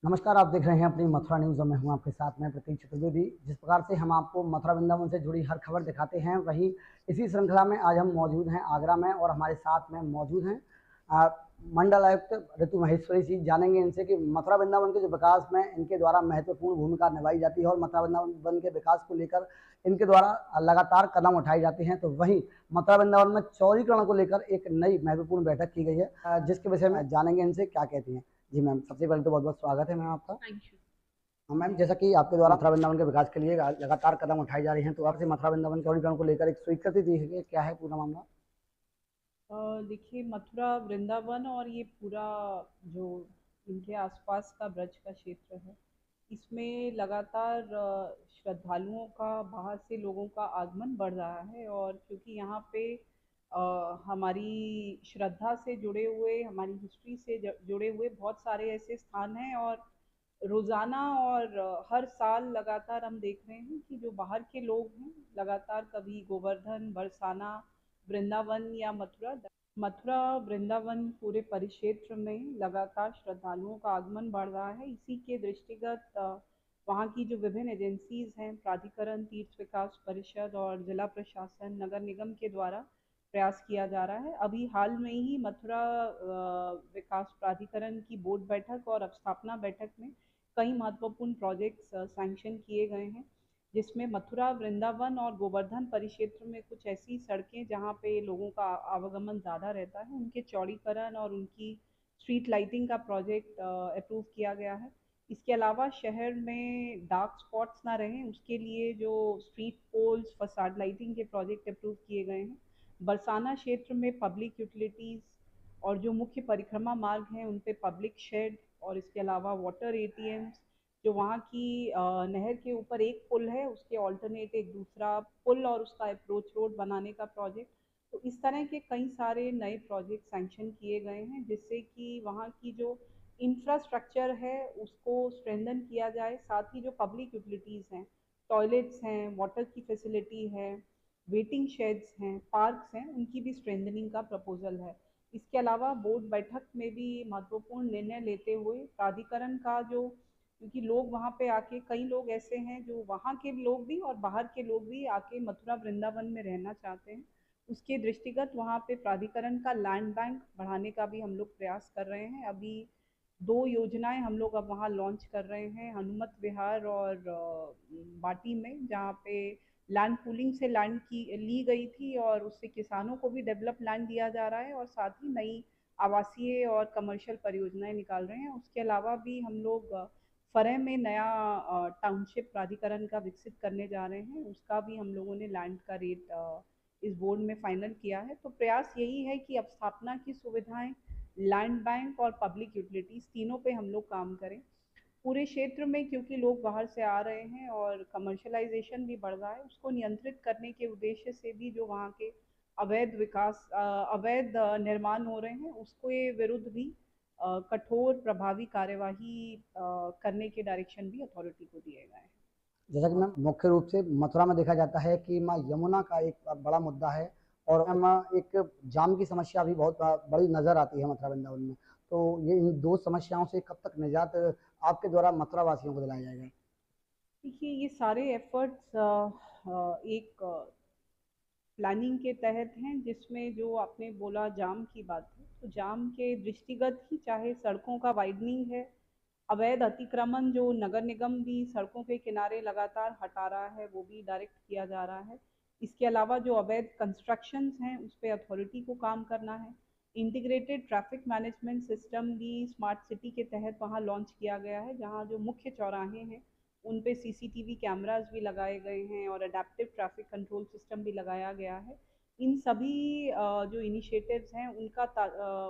नमस्कार, आप देख रहे हैं अपनी मथुरा न्यूज़ और मैं हूं आपके साथ में प्रतीक चतुर्वेदी। जिस प्रकार से हम आपको मथुरा वृंदावन से जुड़ी हर खबर दिखाते हैं, वहीं इसी श्रृंखला में आज हम मौजूद हैं आगरा में और हमारे साथ में मौजूद हैं मंडल आयुक्त ऋतु महेश्वरी जी। जानेंगे इनसे कि मथुरा वृंदावन के जो विकास में इनके द्वारा महत्वपूर्ण भूमिका निभाई जाती है और मथुरा वृंदावन के विकास को लेकर इनके द्वारा लगातार कदम उठाए जाते हैं। तो वहीं मथुरा वृंदावन में चौड़ीकरण को लेकर एक नई महत्वपूर्ण बैठक की गई है, जिसके विषय में जानेंगे इनसे क्या कहती हैं। जी मैम, सबसे पहले तो बहुत बहुत स्वागत है मैम आपका। Thank you. हाँ मैम, जैसा कि आपके द्वारा मथुरा वृंदावन के विकास के लिए लगातार कदम उठाए जा रहे हैं, तो आपसे मथुरा वृंदावन चौड़ीकरण को लेकर एक स्वीकृति दी है, क्या है पूरा मामला? देखिए, मथुरा वृंदावन और ये पूरा जो इनके आसपास का ब्रज का क्षेत्र है, इसमें लगातार श्रद्धालुओं का, बाहर से लोगों का आगमन बढ़ रहा है। और क्योंकि यहाँ पे हमारी श्रद्धा से जुड़े हुए, हमारी हिस्ट्री से जुड़े हुए बहुत सारे ऐसे स्थान हैं, और रोज़ाना और हर साल लगातार हम देख रहे हैं कि जो बाहर के लोग हैं, लगातार कभी गोवर्धन, बरसाना, वृंदावन या मथुरा वृंदावन पूरे परिक्षेत्र में लगातार श्रद्धालुओं का आगमन बढ़ रहा है। इसी के दृष्टिगत वहाँ की जो विभिन्न एजेंसीज हैं, प्राधिकरण, तीर्थ विकास परिषद और जिला प्रशासन, नगर निगम के द्वारा प्रयास किया जा रहा है। अभी हाल में ही मथुरा विकास प्राधिकरण की बोर्ड बैठक और अवस्थापना बैठक में कई महत्वपूर्ण प्रोजेक्ट्स सैंक्शन किए गए हैं, जिसमें मथुरा वृंदावन और गोवर्धन परिक्षेत्र में कुछ ऐसी सड़कें जहां पे लोगों का आवागमन ज़्यादा रहता है, उनके चौड़ीकरण और उनकी स्ट्रीट लाइटिंग का प्रोजेक्ट अप्रूव किया गया है। इसके अलावा शहर में डार्क स्पॉट्स ना रहें, उसके लिए जो स्ट्रीट पोल्स, फसाड लाइटिंग के प्रोजेक्ट अप्रूव किए गए हैं। बरसाना क्षेत्र में पब्लिक यूटिलिटीज़ और जो मुख्य परिक्रमा मार्ग हैं उन पे पब्लिक शेड, और इसके अलावा वाटर एटीएम्स, जो वहाँ की नहर के ऊपर एक पुल है, उसके ऑल्टरनेट एक दूसरा पुल और उसका अप्रोच रोड बनाने का प्रोजेक्ट। तो इस तरह के कई सारे नए प्रोजेक्ट सैंक्शन किए गए हैं, जिससे कि वहाँ की जो इंफ्रास्ट्रक्चर है उसको स्ट्रेंथन किया जाए। साथ ही जो पब्लिक यूटिलिटीज़ हैं, टॉयलेट्स हैं, वाटर की फैसिलिटी है, वेटिंग शेड्स हैं, पार्क्स हैं, उनकी भी स्ट्रेंथनिंग का प्रपोजल है। इसके अलावा बोर्ड बैठक में भी महत्वपूर्ण निर्णय लेते हुए प्राधिकरण का जो, क्योंकि लोग वहाँ पे आके, कई लोग ऐसे हैं जो वहाँ के लोग भी और बाहर के लोग भी आके मथुरा वृंदावन में रहना चाहते हैं, उसके दृष्टिगत वहाँ पे प्राधिकरण का लैंड बैंक बढ़ाने का भी हम लोग प्रयास कर रहे हैं। अभी 2 योजनाएं हम लोग अब वहाँ लॉन्च कर रहे हैं, हनुमत विहार और बाटी में, जहाँ पे लैंड पूलिंग से लैंड की ली गई थी और उससे किसानों को भी डेवलप लैंड दिया जा रहा है, और साथ ही नई आवासीय और कमर्शियल परियोजनाएं निकाल रहे हैं। उसके अलावा भी हम लोग फरह में नया टाउनशिप प्राधिकरण का विकसित करने जा रहे हैं, उसका भी हम लोगों ने लैंड का रेट इस बोर्ड में फाइनल किया है। तो प्रयास यही है कि अब स्थापना की सुविधाएं, लैंड बैंक और पब्लिक यूटिलिटीज़, तीनों पे हम लोग काम करें पूरे क्षेत्र में, क्योंकि लोग बाहर से आ रहे हैं और कमर्शलाइजेशन भी बढ़ रहा है। उसको नियंत्रित करने के उद्देश्य से भी जो वहाँ के अवैध विकास, अवैध निर्माण हो रहे हैं, उसके विरुद्ध भी कठोर प्रभावी कार्यवाही करने के डायरेक्शन भी अथॉरिटी को दिए गए हैं। जैसा कि मैम मुख्य रूप से मथुरा में देखा जाता है कि माँ यमुना का एक बड़ा मुद्दा है और मैम एक जाम की समस्या भी बहुत बड़ी नजर आती है मथुरा वृंदावन में। तो ये इन दो समस्याओं से कब तक निजात आपके द्वारा मथुरा वासियों को दिलाया जाएगा? देखिए, ये सारे एफर्ट्स एक प्लानिंग के तहत हैं, जिसमें जो आपने बोला जाम की बात है, तो जाम के दृष्टिगत ही, चाहे सड़कों का वाइडनिंग है, अवैध अतिक्रमण जो नगर निगम भी सड़कों के किनारे लगातार हटा रहा है, वो भी डायरेक्ट किया जा रहा है। इसके अलावा जो अवैध कंस्ट्रक्शंस हैं उस पर अथॉरिटी को काम करना है। इंटीग्रेटेड ट्रैफिक मैनेजमेंट सिस्टम भी स्मार्ट सिटी के तहत वहाँ लॉन्च किया गया है, जहाँ जो मुख्य चौराहे हैं उन पे सीसीटीवी कैमरास भी लगाए गए हैं और अडेप्टिव ट्रैफिक कंट्रोल सिस्टम भी लगाया गया है। इन सभी जो इनिशिएटिव्स हैं उनका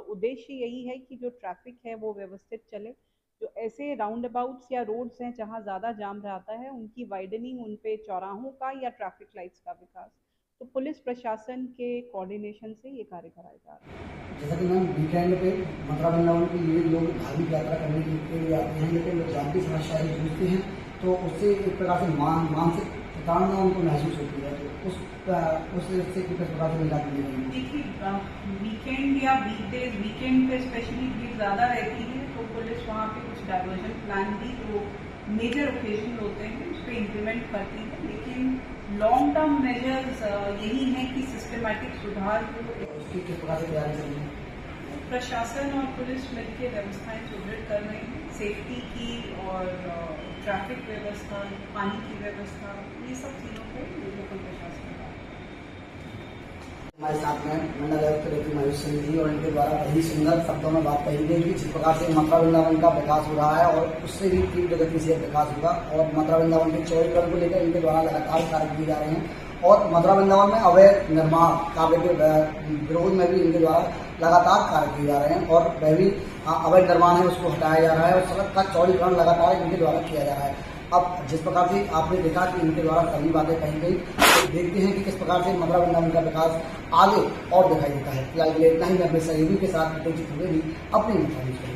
उद्देश्य यही है कि जो ट्रैफिक है वो व्यवस्थित चले। जो ऐसे राउंड अबाउट्स या रोड्स हैं जहाँ ज़्यादा जाम रहता है, उनकी वाइडनिंग, उन पे चौराहों का या ट्रैफिक लाइट्स का विकास, तो पुलिस प्रशासन के कोऑर्डिनेशन से ये कार्य कराया जा रहा है। जैसा कि मैम वीकेंड पे मथुरा वृंदावन के लिए लोग धार्मिक यात्रा करने के लिए आते हैं, लेकिन जाम की समस्या से जूझते हैं, तो उससे एक प्रकार से मानसिक थकान उनको महसूस होती है। तो उससे किस प्रकार से निजात मिलेगी? देखिए, वीकेंड या वीकडेज, वीकेंड पे स्पेशली भीड़ ज़्यादा रहती है, तो पुलिस वहाँ पे कुछ कुछ डाइवर्जन प्लान भी जो मेजर ओकेजन होते हैं उस पर इम्प्लीमेंट करती है, लेकिन लॉन्ग टर्म मेजर्स यही है कि सिस्टमैटिक सुधार हो। उसकी किस प्रकार से तैयारी चल रही है? प्रशासन और पुलिस मिलकर व्यवस्थाएं सुदृढ़ कर रहे हैं, सेफ्टी की और ट्रैफिक व्यवस्था, पानी की व्यवस्था, ये सब चीज़ों पे लोकल प्रशासन का। हमारे साथ में मंडल आयुक्त डॉक्टर मयूर सिंह जी, और इनके द्वारा बड़ी सुंदर शब्दों में बात कही गई कि जिस प्रकार से मथुरा वृंदावन का विकास हो रहा है और उससे भी तीव्र गति से विकास होगा, और मथुरा वृंदावन के चौड़ीकरण को लेकर इनके द्वारा लगातार कार्य किए जा रहे हैं, और मथुरा वृंदावन में अवैध निर्माण कार्य के विरोध में भी इनके द्वारा लगातार कार्य किए जा रहे हैं, और वह भी अवैध निर्माण है उसको हटाया जा रहा है, और सड़क का चौड़ीकरण लगातार इनके द्वारा किया जा रहा है। अब जिस प्रकार से आपने देखा कि इनके द्वारा सभी बातें कही गई, तो देखते हैं कि किस प्रकार से मथुरा वृंदावन का विकास आगे और दिखाई देता है। फिलहाल के लिए इतना ही। मैं अपने सहयोगी के साथ प्रतीक चतुर्वेदी, अपनी मथुरा न्यूज़।